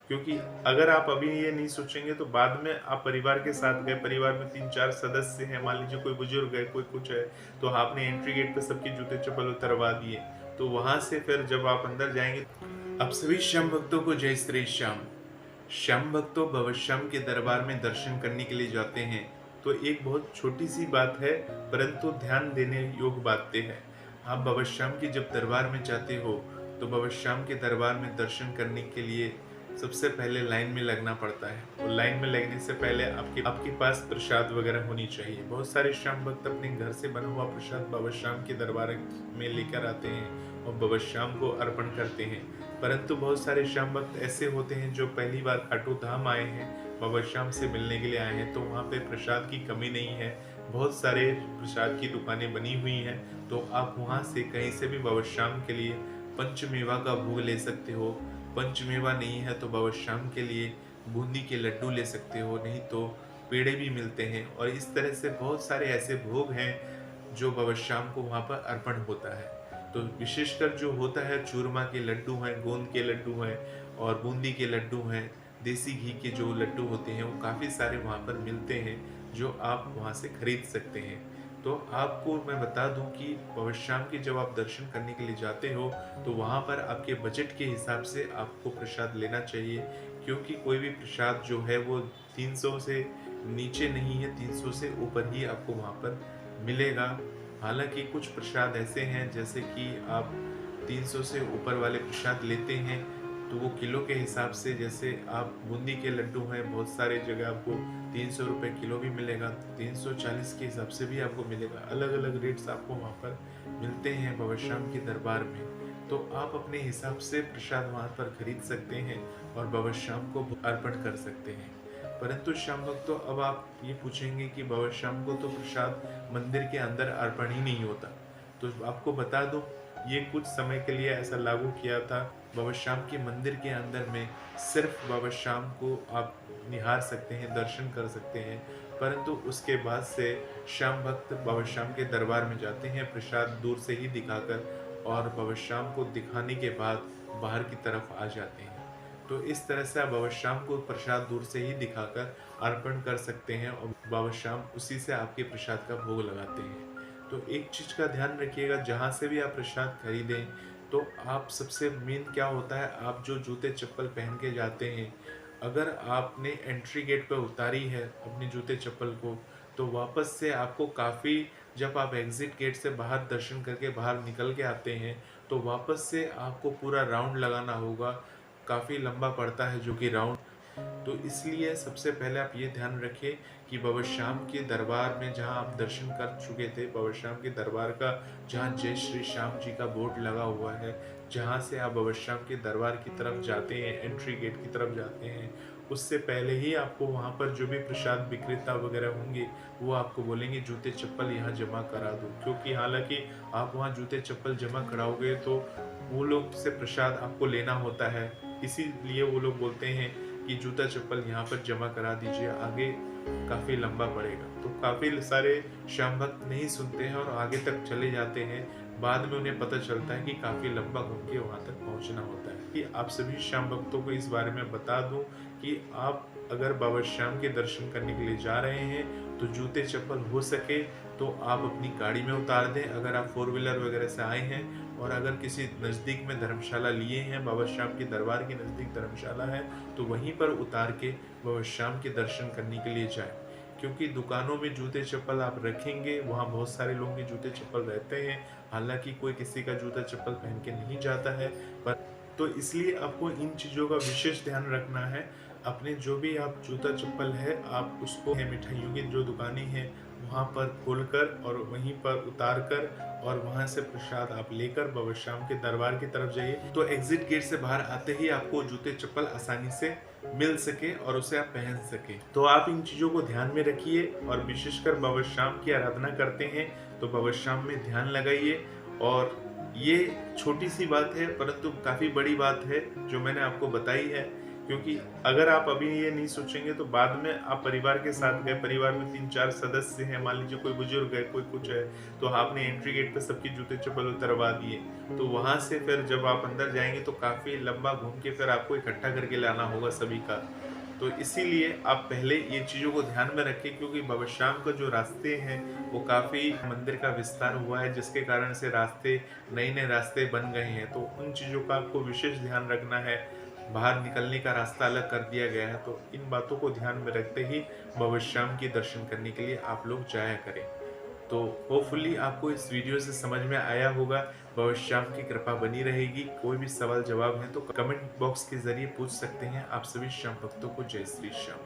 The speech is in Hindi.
क्योंकि अगर आप अभी ये नहीं सोचेंगे तो बाद में आप परिवार के साथ गए, परिवार में 3-4 सदस्य हैं, मान लीजिए कोई बुजुर्ग है, कोई कुछ है, तो आपने एंट्री गेट पे सबके जूते-चप्पल उतरवा दिए। तो वहाँ से फिर जब आप अंदर जाएँगे, आप सभी श्याम भक्तों को जय श्री श्याम। श्याम भक्तों भवश्याम के दरबार में दर्शन करने के लिए जाते हैं, तो एक बहुत छोटी सी बात है, परंतु ध्यान देने योग्य बातें हैं। आप भवश्याम के जब दरबार में जाते हो, तो भवश्याम के दरबार में दर्शन करने के लिए सबसे पहले लाइन में लगना पड़ता है, और लाइन में लगने से पहले आपके आपके पास प्रसाद वगैरह होनी चाहिए। बहुत सारे श्याम भक्त अपने घर से बना हुआ प्रसाद भवश्याम के दरबार में लेकर आते हैं और भवश्याम को अर्पण करते हैं। परंतु बहुत सारे श्याम भक्त ऐसे होते हैं जो पहली बार खाटू धाम आए हैं, बाबा श्याम से मिलने के लिए आए हैं, तो वहाँ पे प्रसाद की कमी नहीं है। बहुत सारे प्रसाद की दुकानें बनी हुई हैं, तो आप वहाँ से कहीं से भी बाबा श्याम के लिए पंचमेवा का भोग ले सकते हो। पंचमेवा नहीं है तो बाबा श्याम के लिए बूंदी के लड्डू ले सकते हो, नहीं तो पेड़े भी मिलते हैं। और इस तरह से बहुत सारे ऐसे भोग हैं जो बाबा श्याम को वहाँ पर अर्पण होता है। तो विशेषकर जो होता है, चूरमा के लड्डू हैं, गोंद के लड्डू हैं और बूंदी के लड्डू हैं, देसी घी के जो लड्डू होते हैं वो काफ़ी सारे वहाँ पर मिलते हैं, जो आप वहाँ से खरीद सकते हैं। तो आपको मैं बता दूं कि भवश्याम के जब आप दर्शन करने के लिए जाते हो, तो वहाँ पर आपके बजट के हिसाब से आपको प्रसाद लेना चाहिए, क्योंकि कोई भी प्रसाद जो है वो 300 से नीचे नहीं है, 300 से ऊपर ही आपको वहाँ पर मिलेगा। हालाँकि कुछ प्रसाद ऐसे हैं, जैसे कि आप 300 से ऊपर वाले प्रसाद लेते हैं तो वो किलो के हिसाब से, जैसे आप बूंदी के लड्डू हैं, बहुत सारे जगह आपको 300 रुपये किलो भी मिलेगा, 340 के हिसाब से भी आपको मिलेगा। अलग अलग रेट्स आपको वहाँ पर मिलते हैं भवश्याम के दरबार में। तो आप अपने हिसाब से प्रसाद वहाँ पर खरीद सकते हैं और भवश्याम को अर्पण कर सकते हैं। परंतु श्याम भक्त, तो अब आप ये पूछेंगे कि भवश्याम को तो प्रसाद मंदिर के अंदर अर्पण ही नहीं होता। तो आपको बता दूं, ये कुछ समय के लिए ऐसा लागू किया था। बाबा श्याम के मंदिर के अंदर में सिर्फ बाबा श्याम को आप निहार सकते हैं, दर्शन कर सकते हैं, परंतु उसके बाद से श्याम भक्त बाबा श्याम के दरबार में जाते हैं प्रसाद दूर से ही दिखाकर, और बाबा श्याम को दिखाने के बाद बाहर की तरफ आ जाते हैं। तो इस तरह से आप बाबा श्याम को प्रसाद दूर से ही दिखाकर अर्पण कर सकते हैं और बाबा श्याम उसी से आपके प्रसाद का भोग लगाते हैं। तो एक चीज का ध्यान रखिएगा, जहां से भी आप प्रसाद खरीदें, तो आप सबसे मेन क्या होता है, आप जो जूते चप्पल पहन के जाते हैं, अगर आपने एंट्री गेट पर उतारी है अपने जूते चप्पल को, तो वापस से आपको काफ़ी, जब आप एग्जिट गेट से बाहर दर्शन करके बाहर निकल के आते हैं, तो वापस से आपको पूरा राउंड लगाना होगा। काफ़ी लंबा पड़ता है जो कि राउंड। तो इसलिए सबसे पहले आप ये ध्यान रखें कि बाबा श्याम के दरबार में जहाँ आप दर्शन कर चुके थे, बाबा श्याम के दरबार का जहाँ जय श्री श्याम जी का बोर्ड लगा हुआ है, जहाँ से आप बाबा श्याम के दरबार की तरफ जाते हैं, एंट्री गेट की तरफ जाते हैं, उससे पहले ही आपको वहाँ पर जो भी प्रसाद विक्रेता वगैरह होंगे, वो आपको बोलेंगे जूते चप्पल यहाँ जमा करा दो। क्योंकि हालांकि आप वहाँ जूते चप्पल जमा कराओगे तो वो लोग से प्रसाद आपको लेना होता है, इसीलिए वो लोग बोलते हैं कि जूता चप्पल यहाँ पर जमा करा दीजिए, आगे काफ़ी लंबा पड़ेगा। तो काफ़ी सारे श्याम भक्त नहीं सुनते हैं और आगे तक चले जाते हैं। बाद में उन्हें पता चलता है कि काफ़ी लंबा घूम के वहाँ तक पहुँचना होता है। कि आप सभी श्याम भक्तों को इस बारे में बता दूं कि आप अगर बाबा श्याम के दर्शन करने के लिए जा रहे हैं, तो जूते चप्पल हो सके तो आप अपनी गाड़ी में उतार दें, अगर आप 4 व्हीलर वगैरह से आए हैं। और अगर किसी नज़दीक में धर्मशाला लिए हैं, बाबा श्याम के दरबार के नज़दीक धर्मशाला है, तो वहीं पर उतार के बाबा श्याम के दर्शन करने के लिए जाएं। क्योंकि दुकानों में जूते चप्पल आप रखेंगे, वहाँ बहुत सारे लोगों के जूते चप्पल रहते हैं, हालांकि कोई किसी का जूता चप्पल पहन के नहीं जाता है। पर तो इसलिए आपको इन चीज़ों का विशेष ध्यान रखना है। अपने जो भी आप जूता चप्पल है, आप उसको मिठाइयों की जो दुकानें हैं वहाँ पर खोलकर और वहीं पर उतार कर और वहाँ से प्रसाद आप लेकर बाबा श्याम के दरबार की तरफ जाइए, तो एग्जिट गेट से बाहर आते ही आपको जूते चप्पल आसानी से मिल सके और उसे आप पहन सके। तो आप इन चीज़ों को ध्यान में रखिए, और विशेषकर बाबा श्याम की आराधना करते हैं तो बाबा श्याम में ध्यान लगाइए। और ये छोटी सी बात है, परंतु काफ़ी बड़ी बात है जो मैंने आपको बताई है, क्योंकि अगर आप अभी ये नहीं सोचेंगे तो बाद में आप परिवार के साथ गए, परिवार में 3-4 सदस्य हैं, मान लीजिए कोई बुजुर्ग है, कोई कुछ है, तो आपने एंट्री गेट पे सबके जूते-चप्पल उतरवा दिए। तो वहाँ से फिर जब आप अंदर जाएँगे तो काफ़ी लंबा घूम के फिर आपको इकट्ठा करके लाना होगा सभी का। तो इसीलिए आप पहले ये चीज़ों को ध्यान में रखें, क्योंकि भविष्याम का जो रास्ते हैं वो काफ़ी मंदिर का विस्तार हुआ है, जिसके कारण से रास्ते नए-नए रास्ते बन गए हैं। तो उन चीज़ों का आपको विशेष ध्यान रखना है। बाहर निकलने का रास्ता अलग कर दिया गया है, तो इन बातों को ध्यान में रखते ही भविष्याम के दर्शन करने के लिए आप लोग जाया करें। तो होपफुली आपको इस वीडियो से समझ में आया होगा। भविष्याम की कृपा बनी रहेगी। कोई भी सवाल जवाब है तो कमेंट बॉक्स के ज़रिए पूछ सकते हैं। आप सभी श्याम भक्तों को जय श्री श्याम।